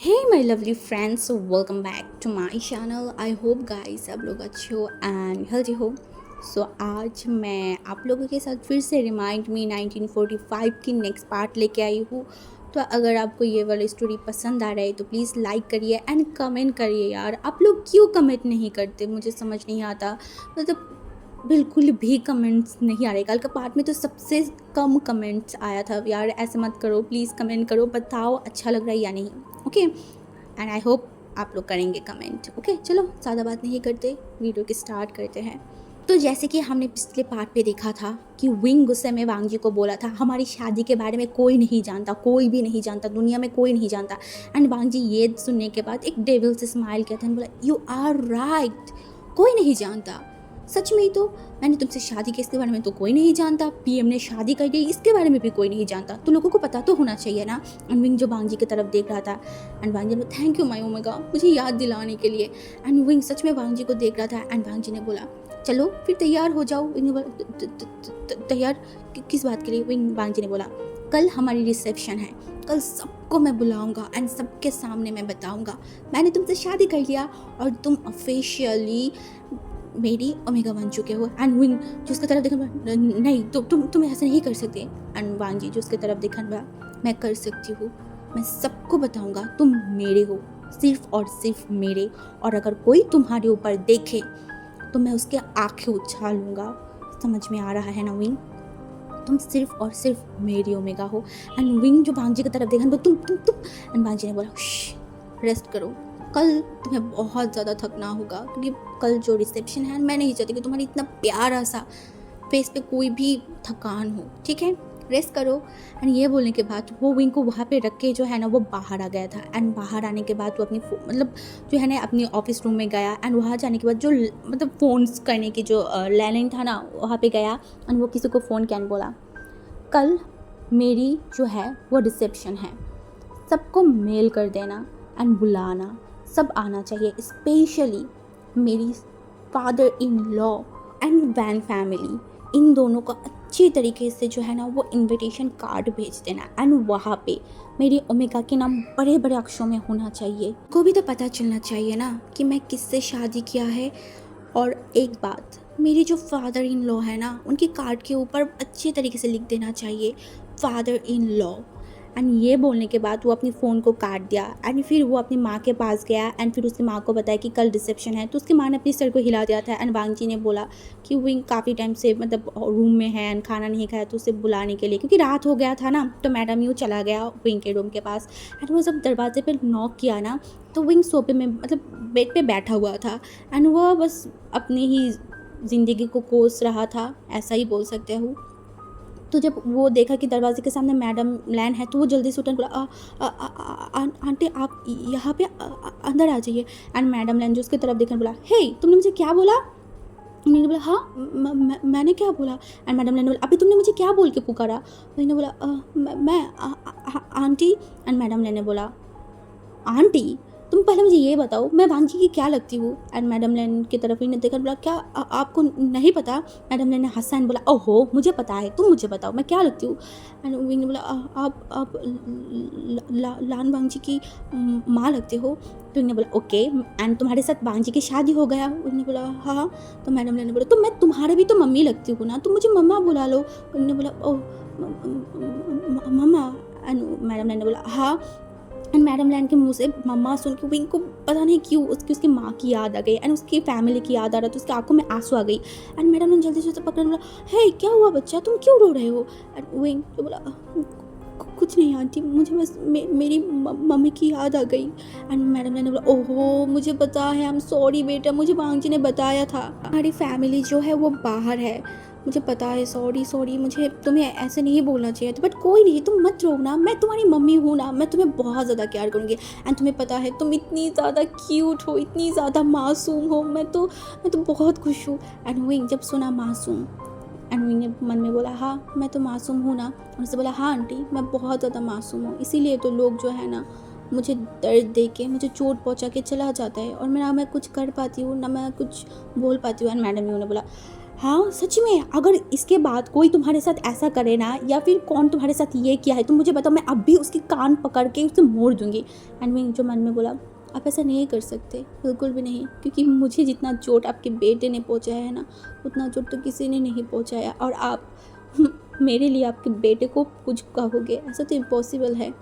Hey my lovely friends, so welcome back to my channel. I hope guys आप लोग अच्छे हो and healthy हो. आज मैं आप लोगों के साथ फिर से रिमाइंड मी 1945 की नेक्स्ट पार्ट लेके आई हूँ. तो अगर आपको ये वाली स्टोरी पसंद आ रहा है तो प्लीज़ लाइक करिए एंड कमेंट करिए. यार आप लोग क्यों कमेंट नहीं करते, मुझे समझ नहीं आता. मतलब बिल्कुल भी कमेंट्स नहीं आ रहे. कल का पार्ट में तो सबसे कम कमेंट्स आया था. यार ऐसे मत करो प्लीज़, कमेंट करो, बताओ अच्छा लग रहा है या नहीं. ओके, एंड आई होप आप लोग करेंगे कमेंट. ओके चलो ज़्यादा बात नहीं करते, वीडियो की स्टार्ट करते हैं. तो जैसे कि हमने पिछले पार्ट पे देखा था कि विंग गुस्से में वांग जी को बोला था हमारी शादी के बारे में कोई नहीं जानता, कोई भी नहीं जानता, दुनिया में कोई नहीं जानता. एंड वांग जी ये सुनने के बाद एक डेविल से स्माइल किया था, बोला यू आर राइट, कोई नहीं जानता. सच में ही तो मैंने तुमसे शादी की, इसके बारे में तो कोई नहीं जानता. पीएम ने शादी कर दी, इसके बारे में भी कोई नहीं जानता. तो लोगों को पता तो होना चाहिए ना. एंड विंग जो वांग जी की तरफ देख रहा था एंड वांग जी ने थैंक यू माय ओमेगा, मुझे याद दिलाने के लिए. एंड विंग सच में वांग जी को देख रहा था एंड वांग जी ने बोला चलो फिर तैयार हो जाओ. विंग ने बोला तैयार किस बात के लिए? वांग जी ने बोला कल हमारी रिसेप्शन है, कल सबको मैं बुलाऊंगा एंड सबके सामने मैं बताऊंगा मैंने तुमसे शादी कर लिया और तुम ऑफिशियली मेरी ओमेगा बन चुके हो. एंड विंग जो उसकी तरफ देखा, नहीं तुम ऐसा नहीं कर सकते. एंड वांग जी जो उसकी तरफ देखा, मैं कर सकती हूँ, मैं सबको बताऊंगा तुम मेरे हो, सिर्फ और सिर्फ मेरे. और अगर कोई तुम्हारे ऊपर देखे तो मैं उसके आंखें उछालूंगा. समझ में आ रहा है ना विंग? तुम सिर्फ और सिर्फ मेरी ओमेगा हो. एंड विंग जो वांग जी की तरफ देखा, तुम. एंड वांग जी ने बोला रेस्ट करो, कल तुम्हें बहुत ज़्यादा थकना होगा क्योंकि कल जो रिसेप्शन है मैं नहीं चाहती कि तुम्हारी इतना प्यारा सा फेस पे कोई भी थकान हो. ठीक है, रेस्ट करो. एंड ये बोलने के बाद वो विंग को वहाँ पे रख के जो है ना वो बाहर आ गया था. एंड बाहर आने के बाद वो अपनी मतलब जो है ना अपनी ऑफिस रूम में गया. एंड वहाँ जाने के बाद जो मतलब फ़ोन्स करने की जो लैंडलाइन था ना वहाँ पे गया एंड वो किसी को फ़ोन किया एंड बोला कल मेरी जो है वो रिसेप्शन है, सबको मेल कर देना एंड बुलाना, सब आना चाहिए, स्पेशली मेरी father in law and Van family. इन दोनों को अच्छी तरीके से जो है ना वो इनविटेशन कार्ड भेज देना. एंड वहाँ पे मेरी ओमेगा के नाम बड़े बड़े अक्षरों में होना चाहिए. को भी तो पता चलना चाहिए ना कि मैं किससे शादी किया है. और एक बात, मेरी जो फादर इन लॉ है ना उनकी कार्ड के ऊपर अच्छे तरीके से लिख देना चाहिए फादर इन लॉ. एंड ये बोलने के बाद वो अपनी फ़ोन को काट दिया. एंड फिर वो अपनी माँ के पास गया एंड फिर उसकी माँ को बताया कि कल रिसेप्शन है. तो उसकी माँ ने अपनी सर को हिला दिया था. एंड वांग जी ने बोला कि विंग काफ़ी टाइम से मतलब रूम में है एंड खाना नहीं खाया, तो उसे बुलाने के लिए, क्योंकि रात हो गया था ना, तो मैडम यूँ चला गया विंग के रूम के पास. एंड वो जब दरवाजे पर नॉक किया ना तो विंग सोफे में मतलब बेड पर बैठा हुआ था. एंड वह बस अपनी ही ज़िंदगी को कोस रहा था, ऐसा ही बोल सकते हो. तो जब वो देखा कि दरवाजे के सामने मैडम लैन है तो वो जल्दी से उठा बोला आंटी आप यहाँ पे अंदर आ जाइए. एंड मैडम लैन जो उसकी तरफ देखने बोला हे तुमने मुझे क्या बोला? मैंने बोला हाँ मैंने क्या बोला? एंड मैडम लैन ने बोला अभी तुमने मुझे क्या बोल के पुकारा? मैंने बोला मैं आंटी. एंड मैडम लैन ने बोला आंटी तुम पहले मुझे ये बताओ मैं वांग जी की क्या लगती हूँ? एंड मैडम लैन की तरफ ही ने देखकर बोला क्या आपको नहीं पता? मैडम लैन ने हंसा एंड बोला ओहो मुझे पता है, तुम मुझे बताओ मैं क्या लगती हूँ? एंड विंग ने बोला आप लान वांग जी की माँ लगते हो. तो विंग ने बोला ओके एंड तुम्हारे साथ वांग जी की शादी हो गया? विंग ने बोला हाँ. तो मैडम लैन ने बोला तो मैं तुम्हारे भी तो मम्मी लगती हूँ ना, तुम मुझे मम्मा बुला लो. विंग ने बोला ओह मम्मा. एंड मैडम लैन ने बोला हाँ. एंड मैडम लैन के मुंह से मम्मा सुन के विंग को पता नहीं क्यों उसकी माँ की याद आ गई एंड उसकी फैमिली की याद आ रहा, तो उसकी आंखों में आंसू आ गई. एंड मैडम ने जल्दी से उसे पकड़ बोला हे क्या हुआ बच्चा, तुम क्यों रो रहे हो? एंड विंग तो बोला कुछ नहीं आंटी, मुझे बस मेरी मम्मी की याद आ गई. एंड मैडम ने बोला ओहो मुझे पता है, आई एम सॉरी बेटा, मुझे वांग जी ने बताया था हमारी फैमिली जो है वो बाहर है, मुझे पता है, सॉरी मुझे तुम्हें ऐसे नहीं बोलना चाहिए था. बट कोई नहीं, तुम मत रो ना, मैं तुम्हारी मम्मी हूँ ना, मैं तुम्हें बहुत ज़्यादा केयर करूँगी. एंड तुम्हें पता है तुम इतनी ज़्यादा क्यूट हो, इतनी ज़्यादा मासूम हो, मैं तो बहुत खुश हूँ. एंड विंग जब सुना मासूम, एंड विंग ने मन में बोला हाँ मैं तो मासूम हूँ ना. और उससे बोला हाँ आंटी मैं बहुत ज़्यादा मासूम हूँ, इसीलिए तो लोग जो है ना मुझे दर्द दे के, मुझे चोट पहुँचा के चला जाता है और ना मैं कुछ कर पाती हूँ ना मैं कुछ बोल पाती हूँ. एंड मैडम ने बोला हाँ सच में, अगर इसके बाद कोई तुम्हारे साथ ऐसा करे ना, या फिर कौन तुम्हारे साथ ये किया है, तुम मुझे बताओ, मैं अब भी उसके कान पकड़ के उसे मोड़ दूंगी। एंड विंग जो मन में बोला, आप ऐसा नहीं कर सकते, बिल्कुल भी नहीं, क्योंकि मुझे जितना चोट आपके बेटे ने पहुंचाया है ना, उतना चोट तो किसी ने नहीं पहुंचाया, और आप मेरे लिए आपके बेटे को कुछ कहोगे, ऐसा तो इम्पॉसिबल है।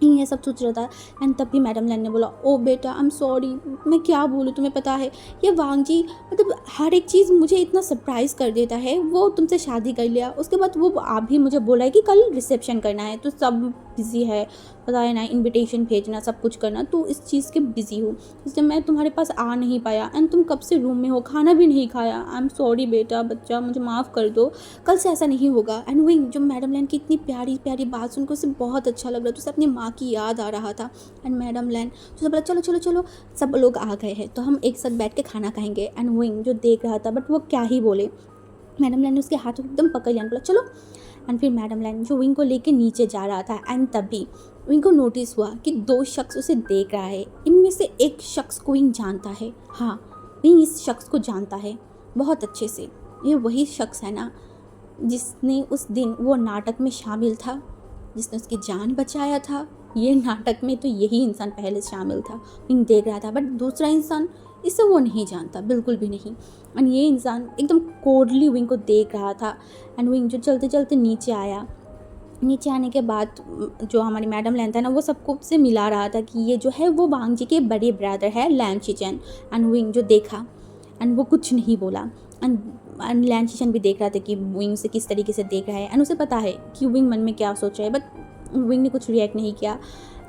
ये सब सोच रहा था। एंड तब भी मैडम लैन ने बोला, ओ बेटा आई एम सॉरी, मैं क्या बोलूँ, तुम्हें पता है ये वांग जी मतलब हर एक चीज़ मुझे इतना सरप्राइज़ कर देता है। वो तुमसे शादी कर लिया, उसके बाद वो आप भी मुझे बोला है कि कल रिसेप्शन करना है, तो सब बिज़ी है, पता है ना, इनविटेशन भेजना, सब कुछ करना, तो इस चीज़ के बिज़ी हूँ, इसलिए मैं तुम्हारे पास आ नहीं पाया। एंड तुम कब से रूम में हो, खाना भी नहीं खाया। आई एम सॉरी बेटा, बच्चा मुझे माफ़ कर दो, कल से ऐसा नहीं होगा। एंड वही जो मैडम लैन की इतनी प्यारी प्यारी बात सुनकर उसे बहुत अच्छा लग रहा था, उसे अपनी माँ की याद आ रहा था। एंड मैडम लैन तो बोला, चलो चलो चलो, सब लोग आ गए हैं तो हम एक साथ बैठ के खाना खाएंगे। एंड विंग जो देख रहा था, बट वो क्या ही बोले, मैडम लैन ने उसके हाथों को एकदम पकड़ लिया, बोला चलो। एंड फिर मैडम लैन जो विंग को लेके नीचे जा रहा था, एंड तभी विंग को नोटिस हुआ कि दो शख्स उसे देख रहा है। इनमें से एक शख्स को विंग जानता है, हाँ विंग इस शख्स को जानता है बहुत अच्छे से। ये वही शख्स है ना जिसने उस दिन वो नाटक में शामिल था, जिसने उसकी जान बचाया था। ये नाटक में तो यही इंसान पहले शामिल था, विंग देख रहा था, बट दूसरा इंसान इसे वो नहीं जानता, बिल्कुल भी नहीं। एंड ये इंसान एकदम कोल्डली विंग को देख रहा था। एंड विंग जो चलते चलते नीचे आया, नीचे आने के बाद जो हमारी मैडम लैन था ना, वो सबको से मिला रहा था कि ये जो है वो वांग जी के बड़े ब्रदर है लैन शिचन। एंड विंग जो देखा, एंड वो कुछ नहीं बोला। एंड लैन शिचन भी देख रहा था कि विंग से किस तरीके से देख रहा है, एंड उसे पता है कि विंग मन में क्या सोच रहा है, बट विंग ने कुछ रिएक्ट नहीं किया।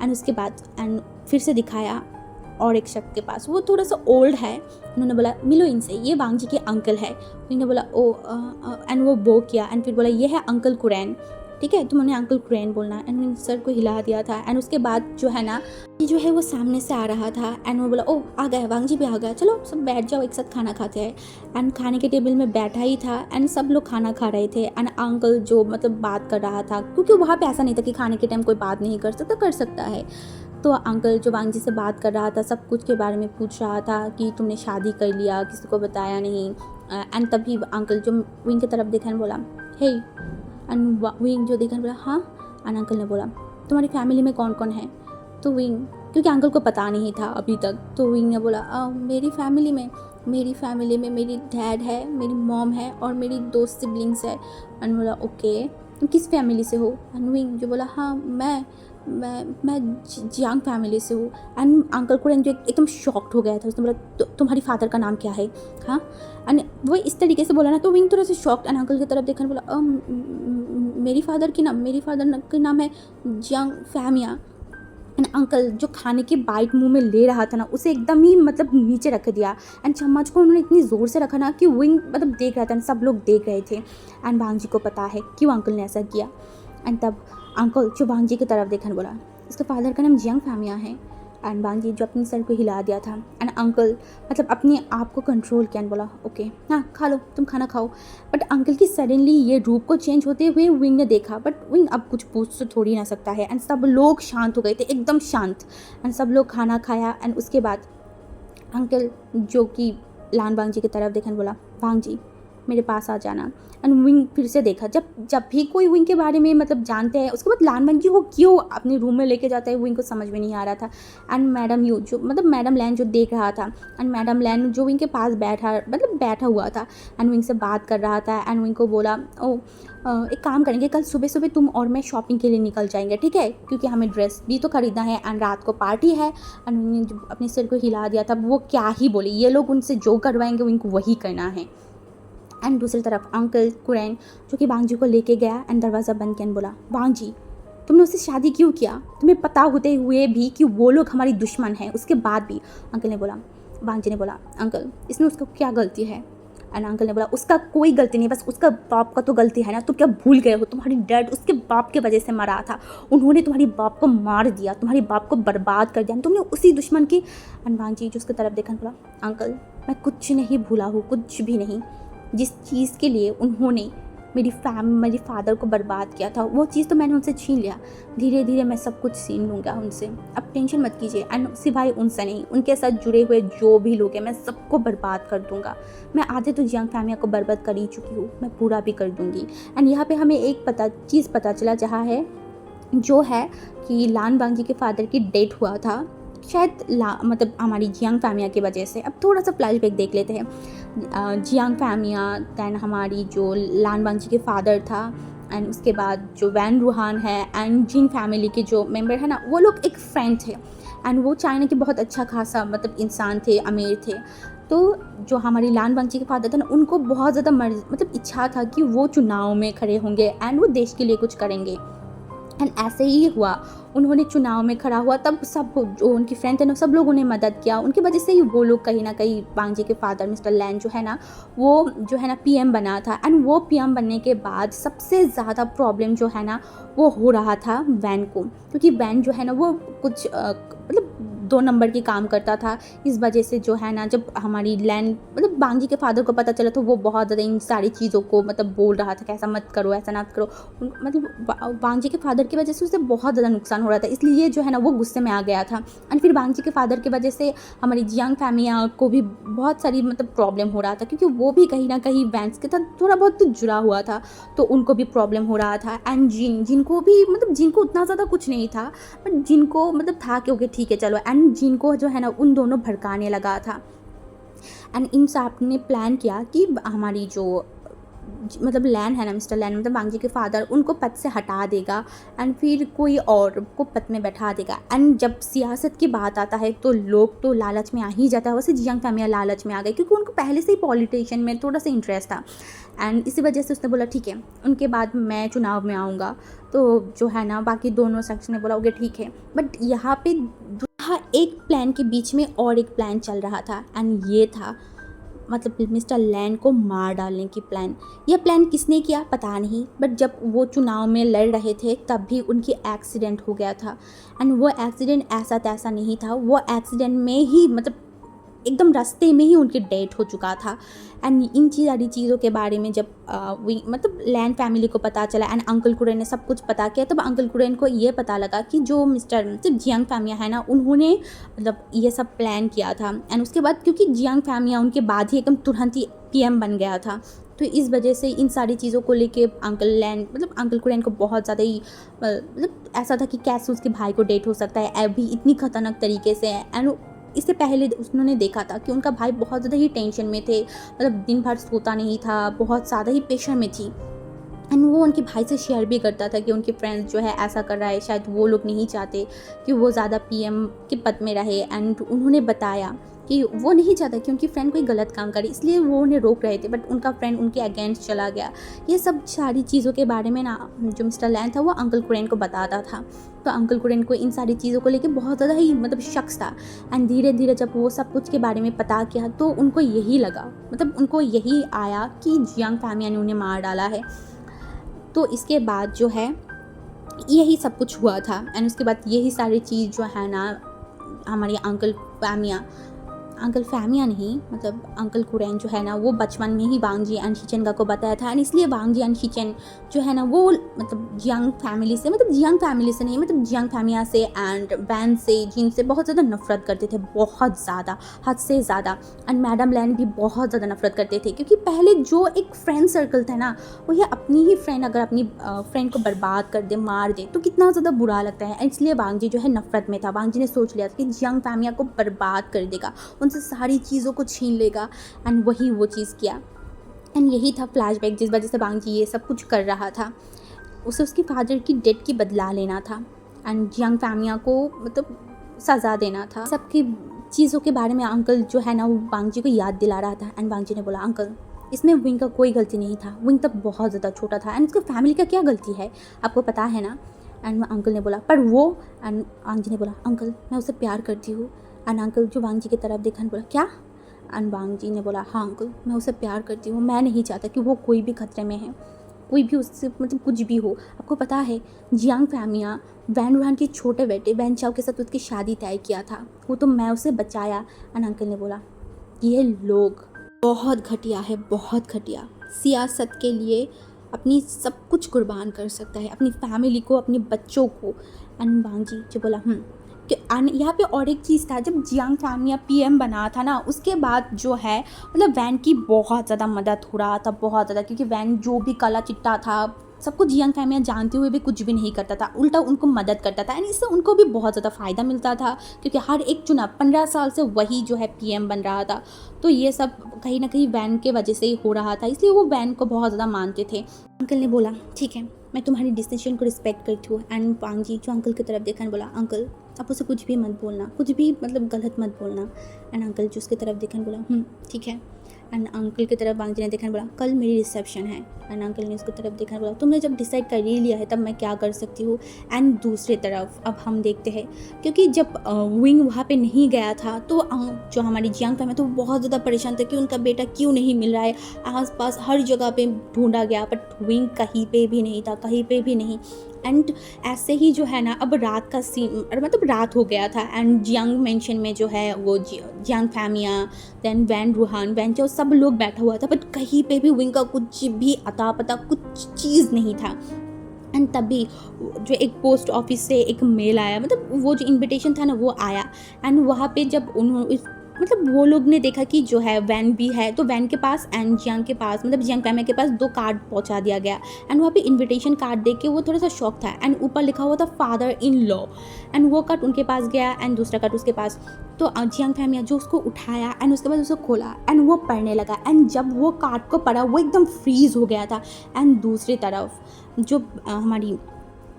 एंड उसके बाद एंड फिर से दिखाया और एक शख्स के पास, वो थोड़ा सा ओल्ड है। उन्होंने बोला, मिलो इनसे, ये वांग जी के अंकल है। उन्होंने बोला, ओ एंड वो बो किया, एंड फिर बोला, ये है अंकल कुरैन, ठीक है, तुम उन्हें अंकल कुरैन बोलना। एंड मैंने सर को हिला दिया था। एंड उसके बाद जो है ना, ये जो है वो सामने से आ रहा था। एंड वो बोला, ओ आ गया, वांग जी भी आ गया, चलो सब बैठ जाओ, एक साथ खाना खाते हैं। एंड खाने के टेबल में बैठा ही था, एंड सब लोग खाना खा रहे थे। एंड अंकल जो मतलब बात कर रहा था, क्योंकि वहाँ पे ऐसा नहीं था कि खाने के टाइम कोई बात नहीं कर सकता, कर सकता है। तो अंकल जो वांग जी से बात कर रहा था, सब कुछ के बारे में पूछ रहा था कि तुमने शादी कर लिया, किसी को बताया नहीं। एंड तभी अंकल जो विंग की तरफ देखा ने बोला, हे। एंड विंग जो देखा ने बोला, हाँ। एंड अंकल ने बोला, तुम्हारी फैमिली में कौन कौन है? तो विंग, क्योंकि अंकल को पता नहीं था अभी तक, तो विंग ने बोला, मेरी फैमिली में मेरी डैड है, मेरी मॉम है, और मेरी दो सिबलिंग्स है। एंड बोला, ओके, तुम किस फैमिली से हो? एंड विंग जो बोला, हाँ मैं जियांग फैमिली से हूँ। एंड अंकल कुरैन जो एकदम शॉक्ड हो गया था, उसने बोला, तुम्हारी फादर का नाम क्या है? हाँ। एंड वो इस तरीके से बोला ना, तो विंग थोड़ा सा शॉक्ड, एंड अंकल की तरफ देखा, बोला, मेरी फादर का नाम है जियांग फैमिया। एंड अंकल जो खाने की बाइट मुंह में ले रहा था ना, उसे एकदम ही मतलब नीचे रख दिया। एंड चम्मच को उन्होंने इतनी ज़ोर से रखा ना कि विंग मतलब देख रहा था, सब लोग देख रहे थे। एंड वांग जी को पता है क्यों अंकल ने ऐसा किया। एंड तब अंकल जो वांग जी की तरफ देखा, बोला, इसके फादर का नाम जियांग फैमिया है। एंड वांग जी जो अपनी सर को हिला दिया था, एंड अंकल मतलब अपने आप को कंट्रोल किया, बोला, ओके हाँ खा लो, तुम खाना खाओ। बट अंकल की सडनली ये रूप को चेंज होते हुए विंग ने देखा, बट विंग अब कुछ पूछ तो थोड़ी ना सकता है। एंड सब लोग शांत हो गए थे, एकदम शांत। एंड सब लोग खाना खाया। एंड उसके बाद अंकल जो कि लान वांग जी की तरफ देखा, बोला, वांग जी मेरे पास आ जाना। एंड विंग फिर से देखा, जब भी कोई विंग के बारे में मतलब जानते हैं, उसके बाद लान वांग जी को क्यों अपने रूम में लेके जाता है, विंग को समझ में नहीं आ रहा था। एंड मैडम यू जो मतलब मैडम लैन जो देख रहा था, एंड मैडम लैन जो विंग के पास बैठा हुआ था, एंड विंग से बात कर रहा था। एंड विंग को बोला, एक काम करेंगे, कल सुबह सुबह तुम और मैं शॉपिंग के लिए निकल जाएंगे, ठीक है, क्योंकि हमें ड्रेस भी तो खरीदना है, एंड रात को पार्टी है। एंड उन्होंने अपने सिर को हिला दिया था, वो क्या ही बोले, ये लोग उनसे जो करवाएंगे उनको वही करना है। एंड दूसरी तरफ अंकल कुरैन जो कि वांग जी को लेके गया, एंड दरवाज़ा बंद किया, बोला, वांग जी तुमने उससे शादी क्यों किया, तुम्हें पता होते हुए भी कि वो लोग हमारी दुश्मन हैं, उसके बाद भी? अंकल ने बोला, वांग जी ने बोला, अंकल इसमें उसका क्या गलती है? एंड अंकल ने बोला, उसका कोई गलती नहीं, बस उसका बाप का तो गलती है ना, तुम क्या भूल गए हो, तुम्हारी डैड उसके बाप के वजह से मरा था, उन्होंने तुम्हारी बाप को मार दिया, तुम्हारी बाप को बर्बाद कर दिया, तुमने उसी दुश्मन की। एंड वांग जी जो उसकी तरफ देखा, बोला, अंकल मैं कुछ नहीं भूला हूँ, कुछ भी नहीं। जिस चीज़ के लिए उन्होंने मेरे फादर को बर्बाद किया था, वो चीज़ तो मैंने उनसे छीन लिया। धीरे धीरे मैं सब कुछ छीन लूँगा उनसे, आप टेंशन मत कीजिए। एंड सिवाय उनसे नहीं, उनके साथ जुड़े हुए जो भी लोग हैं मैं सबको बर्बाद कर दूँगा। मैं आधे तो जियांग फैमिली को बर्बाद कर ही चुकी हूँ, मैं पूरा भी कर दूँगी। एंड यहाँ पे हमें एक चीज़ पता चला, जहाँ है जो है कि लान बांजी के फादर की डेथ हुआ था शायद मतलब हमारी जियांग फैमिया की वजह से। अब थोड़ा सा फ्लैशबैक देख लेते हैं। जियांग फैमिया, दैन हमारी जो लान बांजी के फादर था, एंड उसके बाद जो वैन रूहान है एंड जिन फैमिली के जो मेंबर है ना, वो लोग एक फ्रेंड थे। एंड वो चाइना के बहुत अच्छा खासा मतलब इंसान थे, अमीर थे। तो जो हमारी लान बांजी के फादर थे ना, उनको बहुत ज़्यादा मतलब इच्छा था कि वो चुनाव में खड़े होंगे एंड वो देश के लिए कुछ करेंगे। एंड ऐसे ही हुआ, उन्होंने चुनाव में खड़ा हुआ, तब सब जो उनकी फ्रेंड थे ना, सब लोग उन्हें मदद किया। उनकी वजह से ही वो लोग कहीं ना कहीं बांजी के फादर मिस्टर लैन जो है ना, वो जो है ना पीएम बना था। एंड वो पीएम बनने के बाद सबसे ज़्यादा प्रॉब्लम जो है ना वो हो रहा था वैन को, क्योंकि वैन जो है ना वो कुछ मतलब 2 नंबर की काम करता था। इस वजह से जो है ना, जब हमारी लैन मतलब बांजी के फादर को पता चला तो वो बहुत ज़्यादा इन सारी चीज़ों को मतलब बोल रहा था कि ऐसा मत करो, ऐसा ना करो। मतलब बांजी के फादर की वजह से उसे बहुत ज़्यादा नुकसान हो रहा था, इसलिए जो है ना वो गुस्से में आ गया था। एंड फिर बांजी के फादर की वजह से हमारी जियांग फैमिया को भी बहुत सारी मतलब प्रॉब्लम हो रहा था, क्योंकि वो भी कहीं ना कहीं वैंस के साथ थोड़ा बहुत तो जुड़ा हुआ था, तो उनको भी प्रॉब्लम हो रहा था। एंड जिनको भी मतलब जिनको उतना ज़्यादा कुछ नहीं था, बट जिनको मतलब था कि ओके ठीक है चलो, एंड जिनको जो है ना उन दोनों भड़काने लगा था। एंड इन सब ने प्लान किया कि हमारी जो मतलब लैन है ना, मिस्टर लैन मतलब बांजी के फादर, उनको पद से हटा देगा एंड फिर कोई और को पद में बैठा देगा। एंड जब सियासत की बात आता है तो लोग तो लालच में आ ही जाता है, वैसे जियांग फैमिया लालच में आ गई, क्योंकि उनको पहले से ही पॉलिटिशियन में थोड़ा सा इंटरेस्ट था। एंड इसी वजह से उसने बोला ठीक है, उनके बाद मैं चुनाव में आऊँगा। तो जो है ना बाकी दोनों सेक्शन ने बोला ओके ठीक है। बट यहाँ पे एक प्लान के बीच में और एक प्लान चल रहा था, एंड ये था मतलब मिस्टर लैन को मार डालने की प्लान। यह प्लान किसने किया पता नहीं, बट जब वो चुनाव में लड़ रहे थे तब भी उनकी एक्सीडेंट हो गया था। एंड वो एक्सीडेंट ऐसा तैसा नहीं था, वो एक्सीडेंट में ही मतलब एकदम रास्ते में ही उनकी डेथ हो चुका था। एंड इन सारी चीज़ों के बारे में जब मतलब लैन फैमिली को पता चला एंड अंकल कुरेन ने सब कुछ पता किया, तब अंकल कुरेन को ये पता लगा कि जो मिस्टर मतलब जियांग फैमिया है ना, उन्होंने मतलब ये सब प्लान किया था। एंड उसके बाद क्योंकि जियांग फैमिया उनके बाद ही एकदम तुरंत ही पीएम बन गया था, तो इस वजह से इन सारी चीज़ों को लेके अंकल कुरेन को बहुत ज़्यादा ही मतलब ऐसा था कि कैसे उसके भाई को डेथ हो सकता है अभी इतनी खतरनाक तरीके से। एंड इससे पहले उन्होंने देखा था कि उनका भाई बहुत ज़्यादा ही टेंशन में थे, मतलब दिन भर सोता नहीं था, बहुत ज़्यादा ही प्रेशर में थी। एंड वो उनके भाई से शेयर भी करता था कि उनके फ्रेंड्स जो है ऐसा कर रहा है, शायद वो लोग नहीं चाहते कि वो ज़्यादा पीएम के पद में रहे। एंड उन्होंने बताया कि वो नहीं चाहता कि उनकी फ्रेंड कोई गलत काम करे, इसलिए वो उन्हें रोक रहे थे, बट उनका फ्रेंड उनके अगेंस्ट चला गया। ये सब सारी चीज़ों के बारे में ना जो मिस्टर लैन था वो अंकल कुरेन को बताता था, तो अंकल कुरेन को इन सारी चीज़ों को लेकर बहुत ज़्यादा ही मतलब शक था। एंड धीरे धीरे जब वो सब कुछ के बारे में पता किया तो उनको यही लगा, मतलब उनको यही आया कि जियांग फैमिया ने उन्हें मार डाला है। तो इसके बाद जो है यही सब कुछ हुआ था। एंड उसके बाद यही सारी चीज़ जो है ना हमारी अंकल फैमिया नहीं मतलब अंकल कुरेन जो है ना, वो बचपन में ही वांग जी एंड शिचेन को बताया था। एंड इसलिए वांग जी एंड शिचेन जो है ना वो मतलब जियांग फैमिली से नहीं मतलब जियांग फैमिया से एंड वैन से जिनसे बहुत ज़्यादा नफरत करते थे, बहुत ज़्यादा, हद से ज़्यादा। एंड मैडम लैन भी बहुत ज़्यादा नफरत करते थे, क्योंकि पहले जो एक फ्रेंड सर्कल था ना, वो ये अपनी ही फ्रेंड अगर अपनी फ्रेंड को बर्बाद कर दे, मार दे, तो कितना ज़्यादा बुरा लगता है। इसलिए वांग जी जो है नफरत में था। वांग जी ने सोच लिया था कि जियांग फैमिया को बर्बाद कर देगा, से सारी चीज़ों को छीन लेगा। एंड वही वो चीज़ किया। एंड यही था फ्लैशबैक जिस वजह से बांग जी ये सब कुछ कर रहा था। उसे उसके फादर की डेथ की बदला लेना था एंड जियांग फैमिया को मतलब सज़ा देना था। सबकी चीज़ों के बारे में अंकल जो है ना वो बांग जी को याद दिला रहा था। एंड बांग जी ने बोला अंकल इसमें विंग का कोई गलती नहीं था, विंग तब बहुत ज़्यादा छोटा था एंड उसकी फैमिली का क्या गलती है आपको पता है ना। एंड अंकल ने बोला पर वो, एंड वांग जी ने बोला अंकल मैं उसे प्यार करती हूँ। एंड अंकल जो वांग जी की तरफ देखा बोला क्या। एंड वांग जी ने बोला हाँ अंकल मैं उसे प्यार करती हूँ, मैं नहीं चाहता कि वो कोई भी खतरे में है, कोई भी उससे मतलब कुछ भी हो। आपको पता है जियांग फैमिया वैन रूहान के छोटे बेटे वैन चाओ के साथ उसकी शादी तय किया था, वो तो मैं उसे बचाया। एंड अंकल ने बोला ये लोग बहुत घटिया है, बहुत घटिया। सियासत के लिए अपनी सब कुछ कुर्बान कर सकता है, अपनी फैमिली को, अपने बच्चों को। एंड वांग जी जो बोला कि यहाँ पे और एक चीज़ था, जब जियांग फैमिया पीएम बना था ना, उसके बाद जो है मतलब वैन की बहुत ज़्यादा मदद हो रहा था, बहुत ज़्यादा, क्योंकि वैन जो भी काला चिट्टा था सबको जियांग फैमिया जानते हुए भी कुछ भी नहीं करता था, उल्टा उनको मदद करता था। एंड इससे उनको भी बहुत ज़्यादा फ़ायदा मिलता था, क्योंकि हर एक चुनाव 15 साल से वही जो है पीएम बन रहा था। तो ये सब कहीं ना कहीं वैन के वजह से ही हो रहा था, इसलिए वो वैन को बहुत ज़्यादा मानते थे। अंकल ने बोला ठीक है, मैं तुम्हारी डिसीजन को रिस्पेक्ट करती हूँ। एंड वांग जी जो अंकल की तरफ देखा बोला, अंकल आप उसे कुछ भी मत बोलना, कुछ भी मतलब गलत मत बोलना। एंड अंकल जो उसकी तरफ देखा बोला ठीक है। एंड अंकल की तरफ वांग जी ने देखा बोला, कल मेरी रिसेप्शन है। एंड अंकल ने उसकी तरफ देखा बोला, तुमने जब डिसाइड कर ही लिया है तब मैं क्या कर सकती हूँ। एंड दूसरी तरफ अब हम देखते हैं, क्योंकि जब विंग वहाँ पे नहीं गया था तो जो हमारी जियांग फैमिली तो बहुत ज़्यादा परेशान था कि उनका बेटा क्यों नहीं मिल रहा है। आसपास हर जगह पे ढूंढा गया, बट विंग कहीं पे भी नहीं था, कहीं पे भी नहीं। एंड ऐसे ही जो है ना, अब रात का सीन मतलब रात हो गया था। एंड जियांग मेंशन में जो है वो Jiang family, then Van Ruhan, Van Chao, सब लोग बैठा हुआ था, बट कहीं पे भी विंग का कुछ भी अता पता कुछ चीज़ नहीं था। एंड तभी जो एक पोस्ट ऑफिस से एक मेल आया, मतलब वो जो इनविटेशन था ना वो आया। एंड वहाँ पे जब उन्होंने मतलब वो लोग ने देखा कि जो है वैन भी है, तो वैन के पास एंड जियांग के पास, मतलब जियांग फैमिली के पास 2 कार्ड पहुंचा दिया गया। एंड वहाँ पे इनविटेशन कार्ड देख के वो थोड़ा सा शॉक था। एंड ऊपर लिखा हुआ था फादर इन लॉ। एंड वो कार्ड उनके पास गया एंड दूसरा कार्ड उसके पास। तो जियांग फैमिली जो उसको उठाया एंड उसके बाद उसे खोला एंड वो पढ़ने लगा। एंड जब वो कार्ड को पढ़ा वो एकदम फ्रीज हो गया था। एंड दूसरी तरफ जो हमारी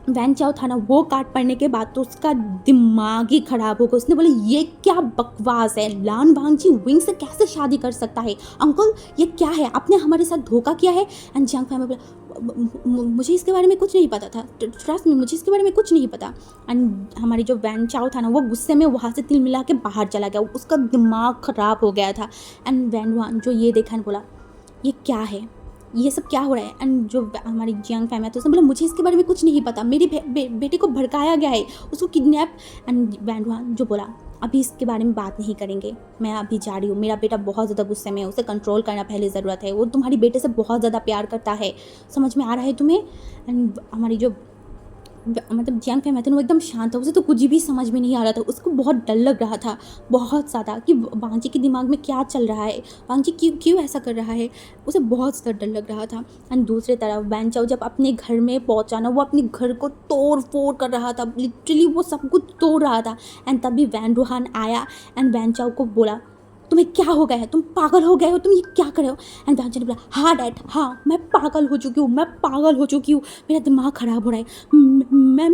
वैन चाओ था ना, वो कार्ड पढ़ने के बाद तो उसका दिमाग ही खराब हो गया। उसने बोला ये क्या बकवास है, लान वांग जी विंग से कैसे शादी कर सकता है, अंकल ये क्या है, आपने हमारे साथ धोखा किया है। एंड जियांग फैमिली बोला मुझे इसके बारे में कुछ नहीं पता था, ट्रस्ट में मुझे इसके बारे में कुछ नहीं पता। एंड हमारी जो वैन चाओ था ना, वो गुस्से में वहाँ से तिल मिला के बाहर चला गया, उसका दिमाग खराब हो गया था। एंड वैन वान जो ये देखा बोला ये क्या है, ये सब क्या हो रहा है। एंड जो हमारी जियांग फैमिली है तो उसने बोला मुझे इसके बारे में कुछ नहीं पता, मेरे बेटे को भड़काया गया है, उसको किडनैप। एंड वैन वान जो बोला अभी इसके बारे में बात नहीं करेंगे, मैं अभी जा रही हूँ, मेरा बेटा बहुत ज़्यादा गुस्से में है, उसे कंट्रोल करना पहले ज़रूरत है, वो तुम्हारी बेटे से बहुत ज़्यादा प्यार करता है, समझ में आ रहा है तुम्हें। एंड हमारी जो मतलब जियांग फैमिली वो एकदम शांत था, उसे तो कुछ भी समझ में नहीं आ रहा था, उसको बहुत डर लग रहा था बहुत ज़्यादा कि वांग जी के दिमाग में क्या चल रहा है, वांग जी क्यों ऐसा कर रहा है, उसे बहुत ज़्यादा डर लग रहा था। एंड दूसरी तरफ वैन चाओ जब अपने घर में पहुंचा ना, वो अपने घर को तोड़ फोड़ कर रहा था, लिटरली वो सब कुछ तोड़ रहा था। एंड तभी वैन रूहान आया एंड वैन चाओ को बोला तुम्हें क्या हो गया है, तुम पागल हो गए हो, तुम ये क्या कर रहे हो। एंड वैन चाओ ने बोला हाँ डैड, हाँ मैं पागल हो चुकी हूँ, मैं पागल हो चुकी हूँ, मेरा दिमाग ख़राब हो रहा है, मैं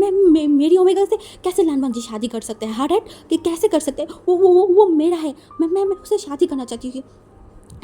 मेरी ओमेगा से कैसे लान वांग जी शादी कर सकते हैं, हाँ डैड कि कैसे कर सकते हैं, वो मेरा है, मैं उससे शादी करना चाहती हूँ।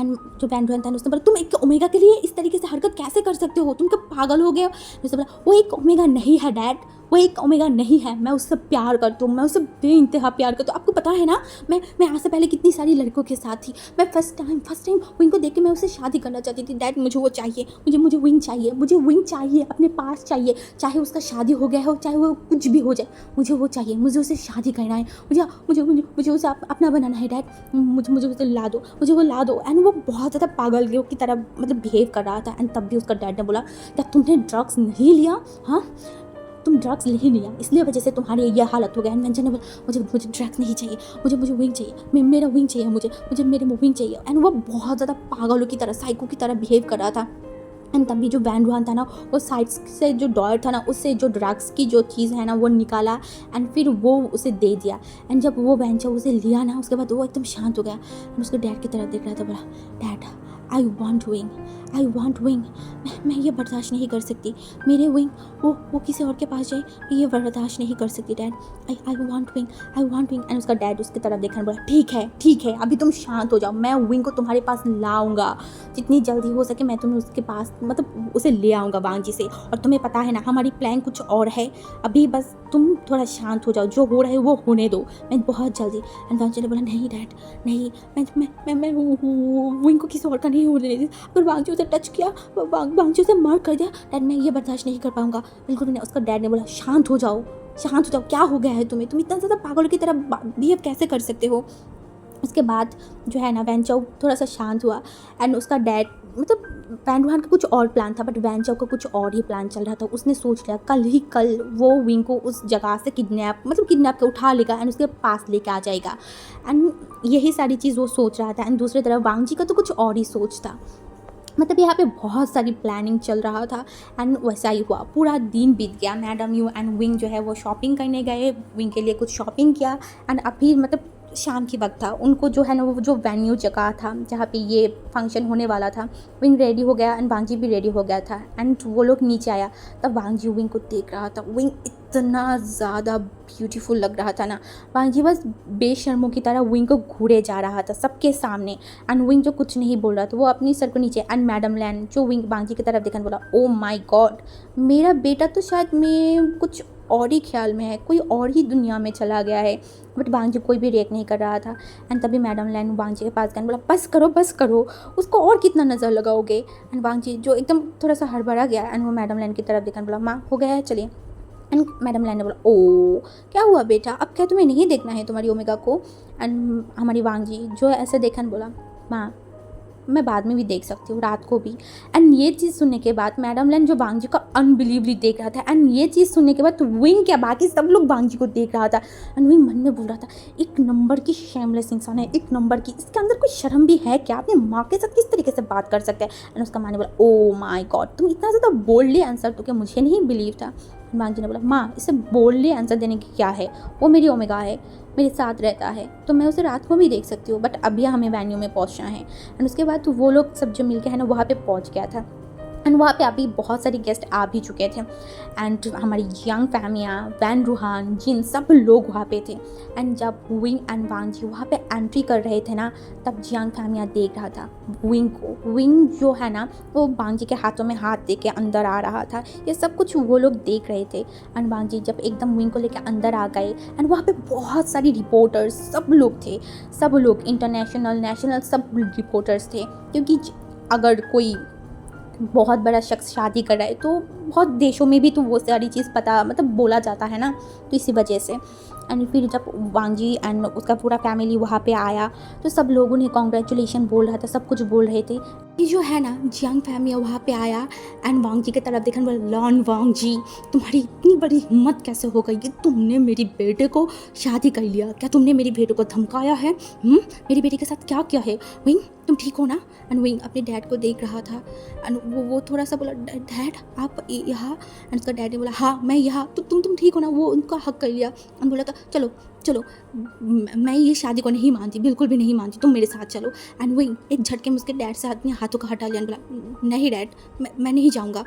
एंड जो वैन रूहान था उसने बोला तुम एक ओमेगा के लिए इस तरीके से हरकत कैसे कर सकते हो, तुम क्या पागल हो गए हो। उसने बोला वो एक ओमेगा नहीं है डैड, वो एक ओमेगा नहीं है, मैं उससे प्यार करती हूँ, मैं उससे बेइंतहा प्यार करती हूँ। आपको पता है ना मैं आज से पहले कितनी सारी लड़कों के साथ थी, मैं फर्स्ट टाइम विंग को देख के मैं उससे शादी करना चाहती थी। डैड मुझे वो चाहिए, मुझे विंग चाहिए, मुझे विंग चाहिए, अपने पास चाहिए, चाहे उसका शादी हो गया हो, चाहे वो कुछ भी हो जाए, मुझे वो चाहिए, मुझे उससे शादी करना है, मुझे उसे अपना बनाना है डैड, मुझे उसे ला दो, मुझे वो ला दो। एंड वो बहुत ज़्यादा पागल की तरह मतलब बिहेव कर रहा था। एंड तब भी उसका डैड ने बोला क्या तुमने ड्रग्स नहीं लिया, हाँ तुम ड्रग्स नहीं लिया इसलिए वजह से तुम्हारी यह हालत हो गया। एंड मैंने बोला मुझे ड्रग्स नहीं चाहिए, मुझे विंग चाहिए, मेरा विंग चाहिए, मुझे मेरे विंग चाहिए। एंड वो बहुत ज़्यादा पागलों की तरह, साइको की तरह बिहेव कर रहा था। एंड तभी जो वैन रूहान था ना, वो साइड से जो डॉयर था ना, उससे जो ड्रग्स की जो चीज़ है ना वो निकाला एंड फिर वो उसे दे दिया। एंड जब वो वैन चाओ उसे लिया ना, उसके बाद वो एकदम शांत हो गया एंड उसके डैड की तरफ देख रहा था, बोला डैड आई वॉन्ट विंग, मैं ये बर्दाश्त नहीं कर सकती, मेरे विंग वो किसी और के पास जाए, मैं ये बर्दाश्त नहीं कर सकती dad, I want wing. And उसका डैड उसकी तरफ देखा बोला ठीक है अभी तुम शांत हो जाओ, मैं विंग को तुम्हारे पास लाऊंगा, जितनी जल्दी हो सके मैं तुम्हें उसके पास मतलब उसे ले आऊँगा वांग जी से। और तुम्हें पता है ना हमारी प्लान कुछ और है, अभी बस तुम थोड़ा शांत हो जाओ, जो हो रहा है वो होने दो, मैं बहुत जल्दी। एंड वांग जी ने बोला नहीं डैड नहीं, मैं विंग को किसी और का नहीं होने देती, अगर वांग जी उसे टच किया, वांग जी उसे मार कर दिया, डैड मैं ये बर्दाश्त नहीं कर पाऊंगा बिल्कुल नहीं। उसका डैड ने बोला शांत हो जाओ, क्या हो गया है तुम्हें, तुम इतना ज़्यादा पागलों की तरह बिहेव कैसे कर सकते हो। उसके बाद जो है ना वैन चाओ थोड़ा सा शांत हुआ एंड उसका डैड मतलब वैन रुहान का कुछ और प्लान था, बट वैन चाओ का कुछ और ही प्लान चल रहा था। उसने सोच लिया कल ही कल वो विंग को उस जगह से किडनैप के उठा लेगा एंड उसके पास लेके आ जाएगा। एंड यही सारी चीज़ वो सोच रहा था। एंड दूसरी तरफ वांग जी का तो कुछ और ही सोच था। मतलब यहाँ पे बहुत सारी प्लानिंग चल रहा था। एंड वैसा ही हुआ, पूरा दिन बीत गया। मैडम यू एंड विंग जो है वो शॉपिंग करने गए, विंग के लिए कुछ शॉपिंग किया। एंड अभी मतलब शाम की वक्त था, उनको जो है ना वो जो वेन्यू जगह था जहाँ पे ये फंक्शन होने वाला था, विंग रेडी हो गया एंड वांग जी भी रेडी हो गया था। एंड वो लोग नीचे आया तब वांग जी विंग को देख रहा था। विंग इतना ज़्यादा ब्यूटीफुल लग रहा था ना, वांग जी बस बेशर्मों की तरह विंग को घूरे जा रहा था सबके सामने। एंड विंग जो कुछ नहीं बोल रहा था, वो अपनी सर को नीचे। एंड मैडम लैन जो विंग वांग जी की तरफ देखकर बोला, ओ माई गॉड, मेरा बेटा तो शायद मैं कुछ और ही ख्याल में है, कोई और ही दुनिया में चला गया है। बट वांग जी कोई भी रिएक्ट नहीं कर रहा था। एंड तभी मैडम लैन वांग जी के पास गए, बोला बस करो, उसको और कितना नज़र लगाओगे। एंड वांग जी जो एकदम थोड़ा सा हड़बड़ा गया एंड वो मैडम लैन की तरफ देखकर बोला, माँ हो गया है, चलिए। एंड मैडम लैन ने बोला, ओ क्या हुआ बेटा, अब क्या तुम्हें नहीं देखना है तुम्हारी ओमेगा को। एंड हमारी वांग जी जो ऐसे देखन बोला, माँ मैं बाद में भी देख सकती हूँ, रात को भी। एंड ये चीज़ सुनने के बाद मैडम लैन जो वांग जी का अनबिलीवली देख रहा था। एंड ये चीज़ सुनने के बाद तो विंग क्या बाकी सब लोग वांग जी को देख रहा था। एंड विंग मन में बोल रहा था, एक नंबर की शेमलेस इंसान है, एक नंबर की, इसके अंदर कोई शर्म भी है क्या, अपनी माँ के साथ किस तरीके से बात कर सकते हैं। एंड उसका माँ ने बोला, ओ माई गॉड, तुम इतना ज़्यादा बोल्डली आंसर तो क्या मुझे नहीं बिलीव था। वांग जी ने बोला, माँ इसे बोल्डली आंसर देने की क्या है, वो मेरी ओमेगा है, मेरे साथ रहता है, तो मैं उसे रात को भी देख सकती हूँ, बट अभी हमें वेन्यू में पहुँचना है। एंड उसके बाद तो वो लोग सब जो मिलके है ना वहाँ पे पहुँच गया था। एंड वहाँ पे अभी बहुत सारे गेस्ट आ भी चुके थे। एंड हमारी यंग फैमिलियाँ, वैन रुहान, जिन सब लोग वहाँ पे थे। एंड जब विंग एंड वांग जी वहाँ पे एंट्री कर रहे थे ना, तब यंग फैमिलियाँ देख रहा था विंग को। विंग जो है ना वो वांग जी के हाथों में हाथ दे के अंदर आ रहा था। ये सब कुछ वो लोग देख रहे थे। एंड वांग जी जब एकदम विंग को लेके अंदर आ गए, एंड वहाँ पे बहुत सारी रिपोर्टर्स सब लोग थे, सब लोग इंटरनेशनल नेशनल सब रिपोर्टर्स थे। क्योंकि अगर कोई बहुत बड़ा शख्स शादी कर रहा है तो बहुत देशों में भी तो वो सारी चीज़ पता मतलब बोला जाता है ना, तो इसी वजह से। एंड फिर जब वांग जी एंड उसका पूरा फैमिली वहाँ पे आया तो सब लोगों ने कॉन्ग्रेचुलेशन बोल रहा था, सब कुछ बोल रहे थे। ये जो है ना जियांग फैमिली वहाँ पे आया एंड वांग जी की तरफ देखने बोला, लॉन वांग जी तुम्हारी इतनी बड़ी हिम्मत कैसे हो गई कि तुमने मेरी बेटे को शादी कर लिया, क्या तुमने मेरी बेटे को धमकाया है, मेरी बेटी के साथ क्या किया है। विंग तुम ठीक हो ना। एंड विंग अपने डैड को देख रहा था। एंड वो थोड़ा सा बोला, डैड आप यहाँ। एंड उसका डैड ने बोला, हाँ मैं यहाँ, तो तुम ठीक हो ना। वो उनका हक कर लिया एंड बोला था, चलो चलो मैं ये शादी को नहीं मानती, बिल्कुल भी नहीं मानती, तुम मेरे साथ चलो। एंड विंग एक झटके में उसके डैड से अपने हाथों का हटा लिया एंड बोला, नहीं डैड मैं नहीं जाऊँगा।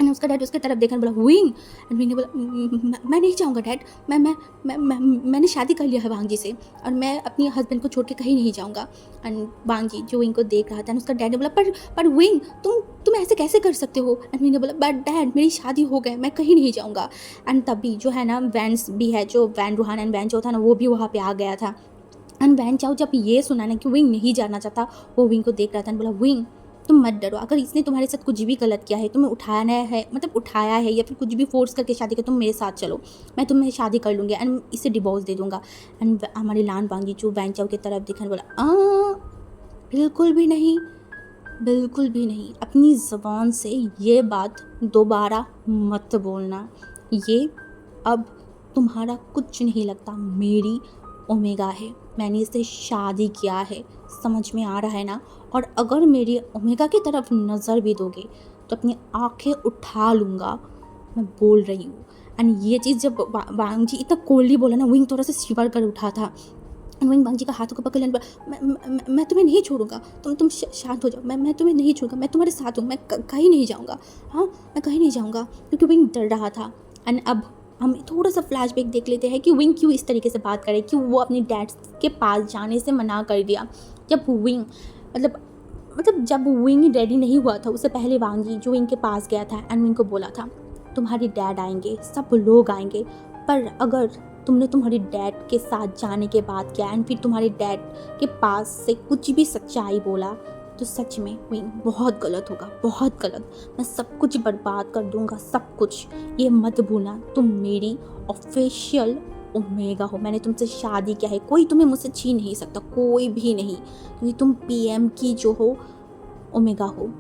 एंड उसका डैड उसके तरफ देखकर बोला, विंग। एंड विंग ने बोला, मैं नहीं जाऊँगा डैड, मैंने शादी कर लिया है वांग जी से और मैं अपनी हस्बैंड को छोड़ के कहीं नहीं जाऊँगा। एंड वांग जी जो विंग को देख रहा था एंड उसका डैड ने बोला, पर विंग तुम ऐसे कैसे कर सकते हो। एंड विंग ने बोला, बट डैड मेरी शादी हो गई, मैं कहीं नहीं जाऊँगा। एंड तभी जो है ना वैन्स भी है, जो वैन रुहान एंड वैन चाओ था ना, वो भी वहाँ पे आ गया था। एंड वैन चाओ जब ये सुना ना कि विंग नहीं जाना चाहता, वो विंग को देख रहा था एंड बोला, विंग तुम मत डरो, अगर इसने तुम्हारे साथ कुछ भी गलत किया है, तुम्हें उठाया है या फिर कुछ भी फोर्स करके शादी कर, तुम मेरे साथ चलो, मैं तुम्हें शादी कर लूँगी एंड इसे डिवोर्स दे दूँगा। एंड हमारे लान वांग जी जो वैन चाओ की तरफ दिखाने बोला, बिल्कुल भी नहीं, बिल्कुल भी नहीं, अपनी ज़बान से ये बात दोबारा मत बोलना। ये अब तुम्हारा कुछ नहीं लगता, मेरी ओमेगा है, मैंने इससे शादी किया है, समझ में आ रहा है ना। और अगर मेरी ओमेगा की तरफ नज़र भी दोगे तो अपनी आंखें उठा लूँगा, मैं बोल रही हूँ। एंड ये चीज़ जब वांग जी इतना कोल्डली बोला ना, विंग थोड़ा सा शिवर कर उठा था। एंड विंग वांग जी का हाथों को पकड़ लेने पर, मैं तुम्हें नहीं छोड़ूंगा, तुम शांत हो जाओ, मैं तुम्हें नहीं छोड़ूंगा, मैं तुम्हारे साथ हूँ, मैं कहीं नहीं जाऊँगा, हाँ मैं कहीं नहीं जाऊँगा। क्योंकि विंग डर रहा था। एंड अब हम थोड़ा सा फ्लैशबैक देख लेते हैं कि विंग क्यों इस तरीके से बात करे, क्यों वो अपने डैड के पास जाने से मना कर दिया। जब विंग जब विंग रेडी नहीं हुआ था, उससे पहले वांग जी जो विंग के पास गया था एंड विंग को बोला था, तुम्हारे डैड आएंगे, सब लोग आएंगे, पर अगर तुमने तुम्हारे डैड के साथ जाने के बाद किया एंड फिर तुम्हारे डैड के पास से कुछ भी सच्चाई बोला, तो सच में विंग बहुत गलत होगा, बहुत गलत। मैं सब कुछ बर्बाद कर दूंगा, सब कुछ। ये मत भूलना, तुम मेरी ऑफिशियल ओमेगा हो, मैंने तुमसे शादी किया है, कोई तुम्हें मुझसे छीन नहीं सकता, कोई भी नहीं, क्योंकि तुम पीएम की जो हो ओमेगा हो।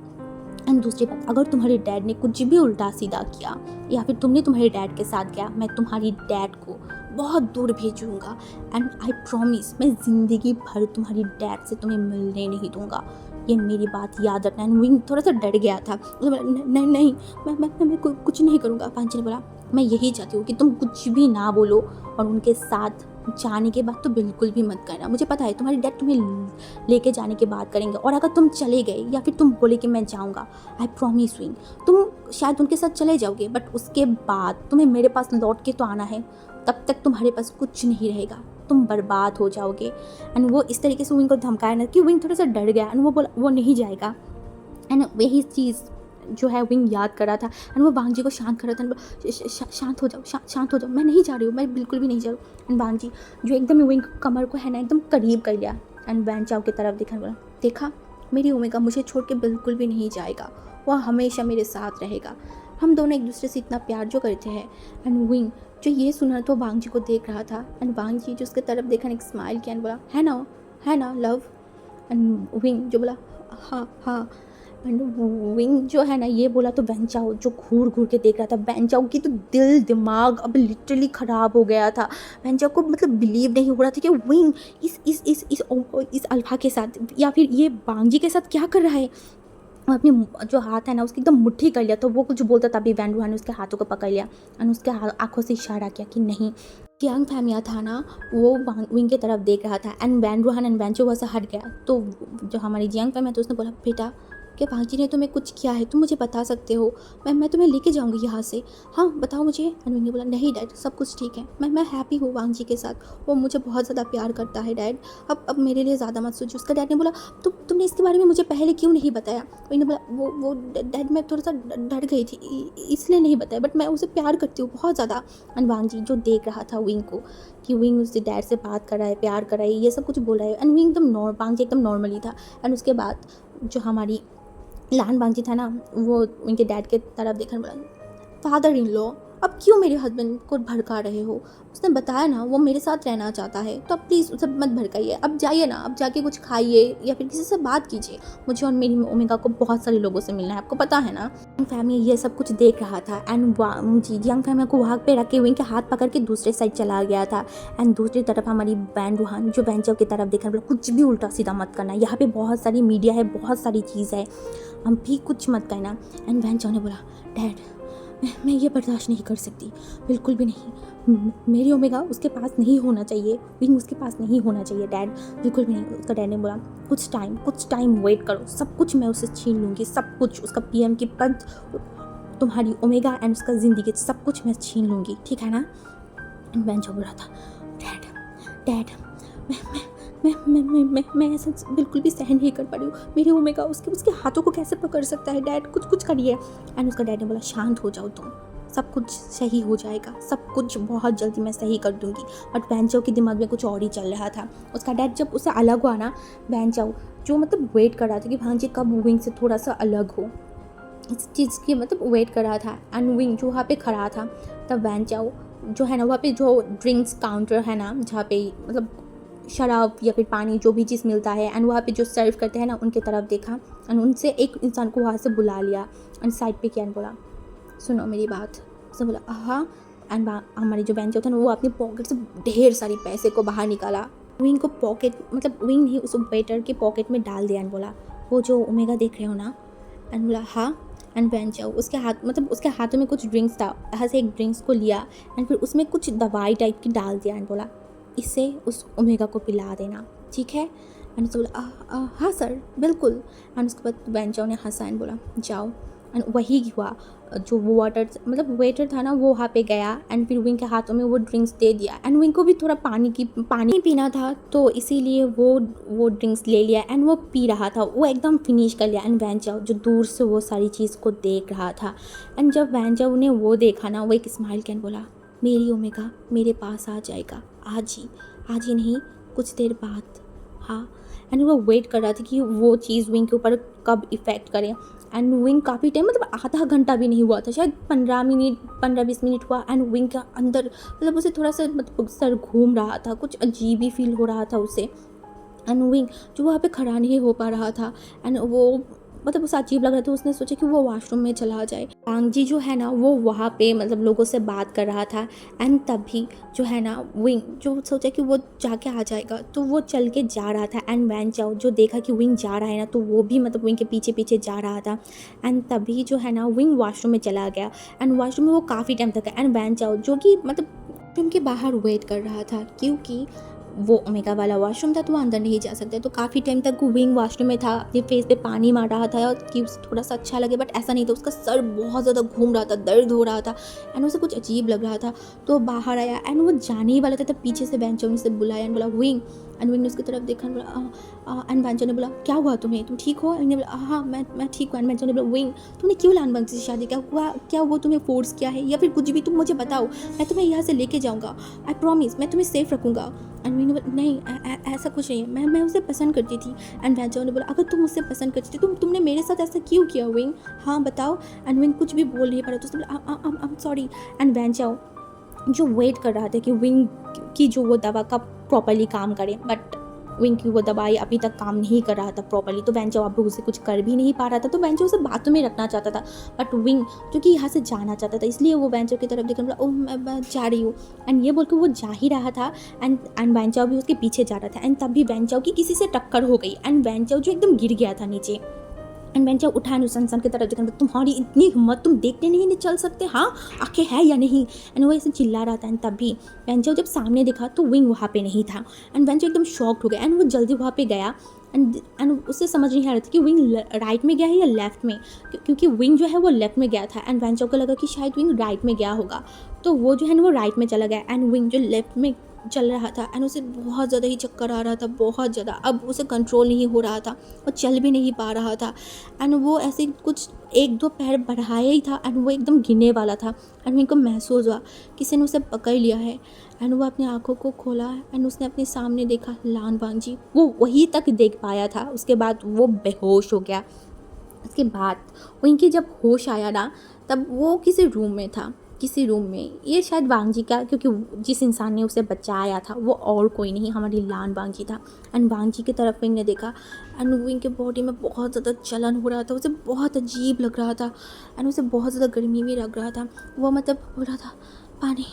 एंड दूसरी बात, अगर तुम्हारे डैड ने कुछ भी उल्टा सीधा किया या फिर तुमने तुम्हारे डैड के साथ किया, मैं तुम्हारी डैड को बहुत दूर भेजूंगा। एंड आई प्रॉमिस, मैं ज़िंदगी भर तुम्हारी डैड से तुम्हें मिलने नहीं दूंगा। ये मेरी बात याद रखना। एंड विंग थोड़ा सा डर गया था, उसने बोला नहीं नहीं, मैं कुछ नहीं करूँगा। पांची ने बोला मैं यही चाहती हूँ कि तुम कुछ भी ना बोलो और उनके साथ जाने के बाद तो बिल्कुल भी मत करना। मुझे पता है तुम्हारे डैड तुम्हें लेके जाने के बाद करेंगे, और अगर तुम चले गए या फिर तुम बोले कि मैं जाऊँगा, आई प्रॉमिस विंग, तुम शायद उनके साथ चले जाओगे, बट उसके बाद तुम्हें मेरे पास लौट के तो आना है। तब तक तुम्हारे पास कुछ नहीं रहेगा, तुम बर्बाद हो जाओगे। एंड वो इस तरीके से विंग को धमकाया ना कि विंग थोड़ा सा डर गया एंड वो बोला वो नहीं जाएगा। एंड वही चीज़ जो है विंग याद कर रहा था एंड वो बांग जी को शांत कर रहा था। शांत हो जाओ, शांत हो जाओ, मैं नहीं जा रही हूँ, मैं बिल्कुल भी नहीं जा रही हूँ। एंड बांग जी जो एकदम विंग कमर को है ना एकदम करीब कर लिया एंड वैन चाओ की तरफ देखा, बोला देखा मेरी ओमेगा मुझे छोड़ के बिल्कुल भी नहीं जाएगा, वह हमेशा मेरे साथ रहेगा। हम दोनों एक दूसरे से इतना प्यार जो करते हैं। एंड विंग जो ये सुना तो बांग जी को देख रहा था एंड बांग जी जो उसके तरफ देखा एक स्माइल किया एंड बोला है ना लव। एंड विंग जो बोला हाँ हाँ। एंड विंग जो है ना ये बोला तो बेंचाओ जो घूर घूर के देख रहा था, बेंचाओ की तो दिल दिमाग अब लिटरली ख़राब हो गया था। बेंचाओ को मतलब बिलीव नहीं हो रहा था कि विंग इस अल्फा के साथ या फिर ये बांग के साथ क्या कर रहा है। वो अपनी जो हाथ है ना उसकी एकदम मुट्ठी कर लिया, तो वो कुछ बोलता तभी वैन रूहान ने उसके हाथों को पकड़ लिया और उसके आंखों से इशारा किया कि नहीं। यंग फैमिया था ना वो विंग की तरफ देख रहा था एंड वैन रूहान एंड बेंचो वहाँ से हट गया। तो जो हमारी यंग फैमिया तो उसने बोला बेटा क्या भांजी ने तुम्हें कुछ किया है, तुम मुझे बता सकते हो, मैं तुम्हें लेके जाऊंगी यहाँ से, हाँ बताओ मुझे। एंड विंग ने बोला नहीं डैड सब कुछ ठीक है, मैं हैप्पी हूँ वांग जी के साथ, वो मुझे बहुत ज़्यादा प्यार करता है डैड, अब मेरे लिए ज़्यादा मत सोचो। उसका डैड ने बोला तुमने इसके बारे में मुझे पहले क्यों नहीं बताया। विंग ने बोला वो डैड मैं थोड़ा सा डर गई थी इसलिए नहीं बताया, बट मैं उसे प्यार करती हूँ बहुत ज़्यादा। एंड वांग जी जो देख रहा था विंग को कि विंग उससे डैड से बात कर रहा है, प्यार कर रहा है, ये सब कुछ बोल रहा है। एंड विंग एकदम वांग जी एकदम नॉर्मली था। एंड उसके बाद जो हमारी लान बांजी था ना वो उनके डैड के तरफ देखकर बोला फादर इन लॉ अब क्यों मेरे हस्बैंड को भड़का रहे हो, उसने बताया ना वो मेरे साथ रहना चाहता है, तो अब प्लीज़ उसे मत भड़काइए, अब जाइए ना, अब जाके कुछ खाइए या फिर किसी से बात कीजिए, मुझे और मेरी ओमेगा को बहुत सारे लोगों से मिलना है, आपको पता है ना। फैमिली ये सब कुछ देख रहा था एंड यंग फैमिली को वहाँ पे रख के विंग के हाथ पकड़ के दूसरे साइड चला गया था। एंड दूसरी तरफ हमारी बैन रूहान जो बेंचो की तरफ देखा बोला कुछ भी उल्टा सीधा मत करना, यहाँ पे बहुत सारी मीडिया है, बहुत सारी चीज़ है, हम भी कुछ मत कहना। एंड बेंचो ने बोला डैड मैं ये बर्दाश्त नहीं कर सकती, बिल्कुल भी नहीं, मेरी ओमेगा उसके पास नहीं होना चाहिए, विंग उसके पास नहीं होना चाहिए डैड, बिल्कुल भी नहीं। उसका डैड ने बोला कुछ टाइम वेट करो, सब कुछ मैं उसे छीन लूँगी, सब कुछ, उसका पीएम की पद, तुम्हारी ओमेगा एंड उसका ज़िंदगी सब कुछ मैं छीन लूँगी, ठीक है ना। बेंचो बोल रहा था डैड मैं ऐसा बिल्कुल भी सहन नहीं कर पा रही हूँ, मेरे ओमेगा उसके हाथों को कैसे पकड़ सकता है डैड, कुछ करिए। एंड उसका डैड ने बोला शांत हो जाओ तुम, सब कुछ सही हो जाएगा, सब कुछ बहुत जल्दी मैं सही कर दूंगी। बट बेंचाओ के दिमाग में कुछ और ही चल रहा था। उसका डैड जब उससे अलग हुआ ना, बेंचाओ जो मतलब वेट कर रहा था कि भांजी कब विंग से थोड़ा सा अलग हो, इस चीज़ की मतलब वेट कर रहा था। एंड विंग जो वहाँ पे खड़ा था तब बेंचाओ जो है ना वहाँ पे जो ड्रिंक्स काउंटर है ना जहाँ पे मतलब शराब या फिर पानी जो भी चीज़ मिलता है एंड वहाँ पे जो सर्व करते हैं ना उनके तरफ देखा एंड उनसे एक इंसान को वहाँ से बुला लिया एंड साइड पे किया एंड बोला सुनो मेरी बात। उसने बोला हाँ। एंड हमारी जो बेंच था ना वो अपनी पॉकेट से ढेर सारी पैसे को बाहर निकाला, विंग को पॉकेट मतलब विंग नहीं उस वेटर के पॉकेट में डाल दिया एंड बोला वो जो ओमेगा देख रहे हो ना। एंड बोला हाँ। एंड बेंच उसके हाथ मतलब उसके हाथों में कुछ ड्रिंक्स था, यहाँ से एक ड्रिंक्स को लिया एंड फिर उसमें कुछ दवाई टाइप की डाल दिया एंड बोला इससे उस ओमेगा को पिला देना, ठीक है। एंड उसने बोला हाँ सर बिल्कुल। एंड उसके बाद बेंचाओ ने हंसा एंड बोला जाओ। एंड वही हुआ, जो वो वाटर मतलब वेटर था ना वो वहाँ पे गया एंड फिर विंग के हाथों में वो ड्रिंक्स दे दिया एंड विंग को भी थोड़ा पानी पीना था तो इसीलिए वो ड्रिंक्स ले लिया एंड वो पी रहा था, वो एकदम फिनिश कर लिया। एंड बेंचाओ जो दूर से वो सारी चीज़ को देख रहा था एंड जब बेंचाओ ने वो देखा ना वो एक स्माइल कैन बोला मेरी ओमेगा मेरे पास आ जाएगा आज ही नहीं कुछ देर बाद, हाँ। एंड वो वेट कर रहा था कि वो चीज़ विंग के ऊपर कब इफ़ेक्ट करे। एंड विंग काफ़ी टाइम मतलब आधा घंटा भी नहीं हुआ था, शायद 15-20 मिनट हुआ एंड विंग के अंदर मतलब उसे थोड़ा सा मतलब सर घूम रहा था, कुछ अजीब ही फील हो रहा था उसे। एंड विंग जो वहाँ पे खड़ा नहीं हो पा रहा था एंड वो मतलब उसे अजीब लग रहा था। उसने सोचा कि वो वॉशरूम में चला जाए। वांग जी जो है ना वो वहाँ पे मतलब लोगों से बात कर रहा था। एंड तभी जो है ना विंग जो सोचा कि वो जाके आ जाएगा, तो वो चल के जा रहा था। एंड वैन चाओ जो देखा कि विंग जा रहा है ना, तो वो भी मतलब विंग के पीछे पीछे जा रहा था। एंड तभी जो है ना विंग वॉशरूम में चला गया। एंड वॉशरूम में वो काफ़ी टाइम तक है। एंड वैन चाओ जो कि मतलब वॉशरूम के बाहर वेट कर रहा था, क्योंकि वो ओमेगा वाला वॉशरूम था तो वो अंदर नहीं जा सकते। तो काफ़ी टाइम तक वो विंग वॉशरूम में था, अपने फेस पे पानी मार रहा था कि उसे थोड़ा सा अच्छा लगे, बट ऐसा नहीं था। उसका सर बहुत ज़्यादा घूम रहा था, दर्द हो रहा था एंड उसे कुछ अजीब लग रहा था। तो वो बाहर आया एंड वो जाने ही वाला था, तब पीछे से बेंचो ने उसे बुलाया एंड बोला विंग। एंड विंग ने उसकी तरफ देखा एंड बोला एंड बेंचो ने बोला क्या हुआ तुम्हें, तुम ठीक हो? एंड ने बोला हाँ मैं ठीक हूँ। एंड बेंचो ने बोला विंग तुमने क्यों लानबंग से शादी क्या वो तुम्हें फोर्स किया है या फिर कुछ भी? तुम मुझे बताओ, मैं तुम्हें यहाँ से लेके जाऊँगा, आई प्रॉमिस मैं तुम्हें सेफ रखूँगा। एंड मीनू बोला नहीं ऐसा कुछ नहीं है, मैं उसे पसंद करती थी। एंड वैन चाओ ने बोला अगर तुम मुझसे पसंद करती थी तुमने मेरे साथ ऐसा क्यों किया विंग, हाँ बताओ। एंड विंग कुछ भी बोल नहीं पा रहा, तो उसने बोला I am sorry. And Wen Chao जो वेट कर रहा था कि विंग की जो वो दवा का प्रॉपरली काम करे, बट विंग की वो दवाई अभी तक काम नहीं कर रहा था प्रॉपरली। तो वेंचो अब उसे कुछ कर भी नहीं पा रहा था। तो वेंचो उसे बातों में रखना चाहता था, बट विंग जो कि यहाँ से जाना चाहता था, इसलिए वो वेंचो की तरफ देखकर बोला ओह मैं जा रही हूँ। एंड ये बोल के वो जा ही रहा था। एंड वेंचो भी उसके पीछे जा रहा था। एंड तभी वेंचो की किसी से टक्कर हो गई एंड वेंचो जो एकदम गिर गया था नीचे। एंड वेंचो उठा एंड सनसन की तरफ देखा, तुम्हारी इतनी हिम्मत, तुम देखने नहीं चल सकते, हाँ आंखें है या नहीं? एंड वो ऐसे चिल्ला रहा था। एंड तभी वेंचो जब सामने देखा तो विंग वहाँ पे नहीं था। एंड वेंचो एकदम शॉक्ड हो गया एंड वो जल्दी वहाँ पे गया। एंड उससे समझ नहीं आ रहा था कि विंग राइट में गया है या लेफ्ट में, क्योंकि विंग जो है वो लेफ्ट में गया था। एंड वेंचो को लगा कि शायद विंग राइट में गया होगा, तो वो जो है ना वो राइट में चला गया। एंड विंग जो लेफ्ट में चल रहा था एंड उसे बहुत ज़्यादा ही चक्कर आ रहा था, बहुत ज़्यादा। अब उसे कंट्रोल नहीं हो रहा था, वो चल भी नहीं पा रहा था। एंड वो ऐसे कुछ एक दो पैर बढ़ाया ही था एंड वो एकदम गिरने वाला था। एंड मेरे को महसूस हुआ किसी ने उसे पकड़ लिया है। एंड वो अपनी आंखों को खोला एंड उसने अपने सामने देखा लानबांग जी, वो वहीं तक देख पाया था। उसके बाद वो बेहोश हो गया। उसके बाद उनकी जब होश आया ना, तब वो किसी रूम में था, किसी रूम में। ये शायद वांग जी का, क्योंकि जिस इंसान ने उसे बचाया था वो और कोई नहीं, हमारी लान वांग जी था। एंड वांग जी की तरफ विंग ने देखा एंड विंग के बॉडी में बहुत ज़्यादा जलन हो रहा था, उसे बहुत अजीब लग रहा था एंड उसे बहुत ज़्यादा गर्मी भी लग रहा था। वो मतलब बोल रहा था पानी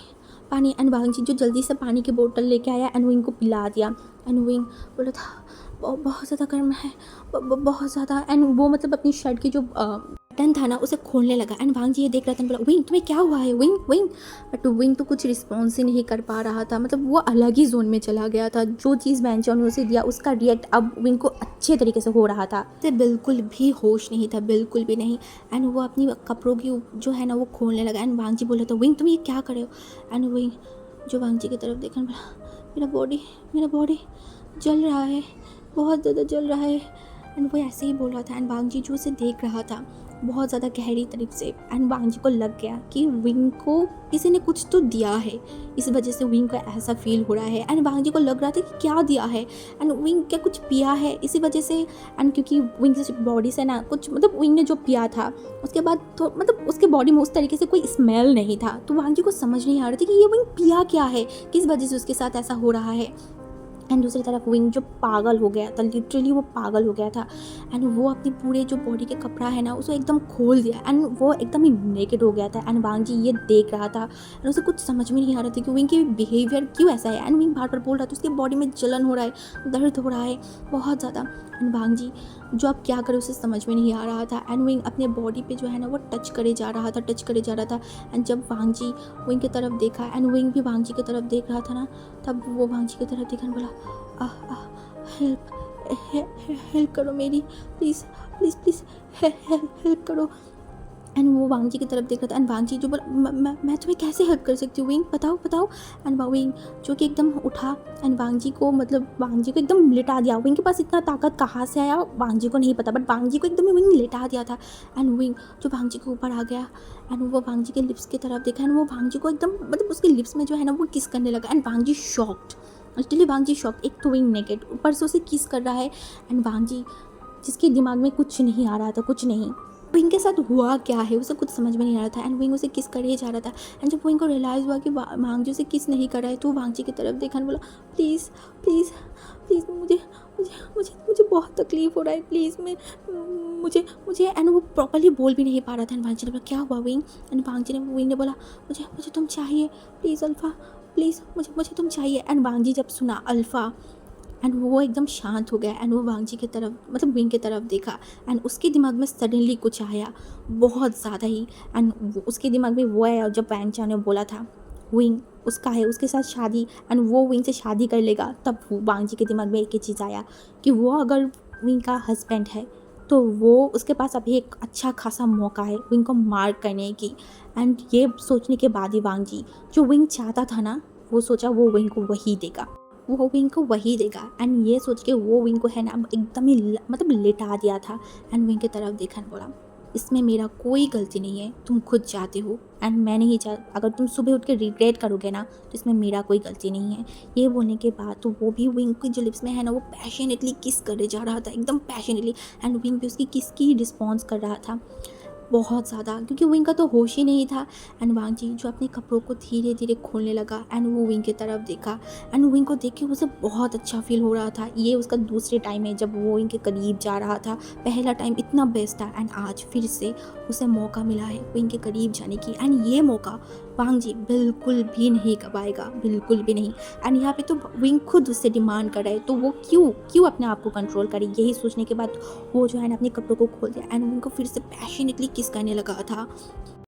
पानी। एंड वांग जी जो जल्दी से पानी की बोतल लेके आया एंड विंग को पिला दिया। एंड विंग बोला था बहुत ज़्यादा गर्म है, बहुत ज़्यादा। एंड वो मतलब अपनी शर्ट की जो बटन था ना उसे खोलने लगा। एंड वांग जी ये देख रहा था, बोला विंग तुम्हें क्या हुआ है विंग विंग। बट विंग तो कुछ रिस्पॉन्स ही नहीं कर पा रहा था, मतलब वो अलग ही जोन में चला गया था। जो चीज़ वेंचो ने उसे दिया उसका रिएक्ट अब विंग को अच्छे तरीके से हो रहा था। उसे बिल्कुल भी होश नहीं था, बिल्कुल भी नहीं। एंड वो अपनी कपड़ों की जो है ना वो खोलने लगा। एंड वांग जी बोला था विंग तुम ये क्या कर रहे हो? एंड विंग जो वांग जी की तरफ देखा, बोला मेरा बॉडी जल रहा है, बहुत ज़्यादा जल रहा है। एंड वो ऐसे ही बोल रहा था। एंड वांग जी जो उसे देख रहा था बहुत ज़्यादा गहरी तरीके से। एंड वांग जी को लग गया कि विंग को किसी ने कुछ तो दिया है, इस वजह से विंग को ऐसा फील हो रहा है। एंड वांग जी को लग रहा था कि क्या दिया है, एंड विंग क्या कुछ पिया है इसी वजह से। एंड क्योंकि विंग की बॉडी से ना कुछ मतलब विंग ने जो पिया था उसके बाद तो मतलब उसके बॉडी में उस तरीके से कोई स्मेल नहीं था। तो वांग जी को समझ नहीं आ रहा था कि ये विंग पिया क्या है, किस वजह से उसके साथ ऐसा हो रहा है। एंड दूसरी तरफ विंग जो पागल हो गया था, लिटरली वो पागल हो गया था। एंड वो अपनी पूरे जो बॉडी के कपड़ा है ना उसे एकदम खोल दिया एंड वो एकदम ही नेकेड हो गया था। एंड वांग जी ये देख रहा था एंड उसे कुछ समझ में नहीं आ रहा था कि विंग की बिहेवियर क्यों ऐसा है। एंड विंग बार बार बोल रहा था उसकी बॉडी में जलन हो रहा है, दर्द हो रहा है बहुत ज़्यादा। एंड वांग जी जो अब क्या करे उसे समझ में नहीं आ रहा था। एंड विंग अपने बॉडी पे जो है ना वो टच करे जा रहा था। एंड जब वांग जी विंग की तरफ देखा एंड विंग भी वांग जी की तरफ देख रहा था ना, तब वो वांग जी की तरफ देखा बोला हेल्प करो मेरी, प्लीज़ प्लीज़ प्लीज़ हेल्प करो। एंड वो वांग जी की तरफ देख रहा था। एंड वांग जी जो बोला मैं तुम्हें कैसे हेल्प कर सकती हूँ विंग, बताओ। एंड विंग जो कि एकदम उठा एंड वांग जी को एकदम लिटा दिया। विंग के पास इतना ताकत कहाँ से आया वांग जी को नहीं पता, बट वांग जी को एकदम विंग लिटा दिया था। एंड विंग जो वांग जी के ऊपर आ गया एंड वो वांग जी के लिप्स की तरफ देखा एंड वो वांग जी को एकदम मतलब उसके लिप्स में जो है ना वो किस करने लगा। And Wang Ji shocked, literally Wang Ji shock. एक तो विंग नेकेड ऊपर से उसे किस कर रहा है। एंड वांग जी जिसके दिमाग में कुछ नहीं आ रहा था, कुछ नहीं, विंग के साथ हुआ क्या है उसे कुछ समझ में नहीं आ रहा था। एंड विंग उसे किस कर ही जा रहा था। एंड जब विंग को रियलाइज़ हुआ कि वांग जी उसे किस नहीं कर रहा है, तो वांग जी की तरफ देखा बोला प्लीज़ प्लीज़ प्लीज़ मुझे बहुत तकलीफ़ हो रहा है, प्लीज़ मैं मुझे मुझे एंड वो प्रॉपर्ली बोल भी नहीं पा रहा था। एंड वांगजी ने बोला क्या हुआ विंग? एंड वांगजी ने विंग ने बोला मुझे मुझे तुम चाहिए, प्लीज़ अल्फ़ा, प्लीज़ मुझे मुझे तुम चाहिए। एंड वांगजी जब सुना अल्फ़ा एंड वो एकदम शांत हो गया एंड वो वांगजी की तरफ मतलब विंग की तरफ देखा एंड उसके दिमाग में सडनली कुछ आया, बहुत ज़्यादा ही। एंड उसके दिमाग में वो है जब वैंग चान ने बोला था विंग उसका है, उसके साथ शादी एंड वो विंग से शादी कर लेगा। तब वांगजी के दिमाग में एक ही चीज़ आया कि वो अगर विंग का हस्बैंड है तो वो उसके पास अभी एक अच्छा खासा मौका है विंग को मार करने की। एंड ये सोचने के बाद ही वांगजी जो विंग चाहता था ना, वो सोचा वो विंग को वही देगा, वो विंग को वही देगा। एंड ये सोच के वो विंग को है ना एकदम ही मतलब लिटा दिया था। एंड विंग की तरफ देखा और बोला इसमें मेरा कोई गलती नहीं है, तुम खुद चाहते हो एंड मैं नहीं चाह, अगर तुम सुबह उठ के रिग्रेट करोगे ना तो इसमें मेरा कोई गलती नहीं है। ये बोलने के बाद तो वो भी विंग की जो लिप्स में है ना वो पैशनेटली किस करे जा रहा था, एकदम पैशनेटली। एंड विंग भी उसकी किस की रिस्पॉन्स कर रहा था बहुत ज़्यादा, क्योंकि विंग का तो होश ही नहीं था। एंड वांगजी जो अपने कपड़ों को धीरे धीरे खोलने लगा एंड वो विंग की तरफ देखा एंड विंग को देख के उसे बहुत अच्छा फील हो रहा था। ये उसका दूसरे टाइम है जब वो विंग के करीब जा रहा था, पहला टाइम इतना बेस्ट था एंड आज फिर से उसे मौका मिला है विंग के करीब जाने की। एंड ये मौका वांगजी बिल्कुल भी नहीं गवाएगा, बिल्कुल भी नहीं। एंड यहाँ पे तो विंग खुद उससे डिमांड कर रहा है तो वो क्यों क्यों अपने आप को कंट्रोल करे। यही सोचने के बाद वो जो है ना अपने कपड़ों को खोल दिया एंड विंग को फिर से पैशनेटली किस करने लगा था।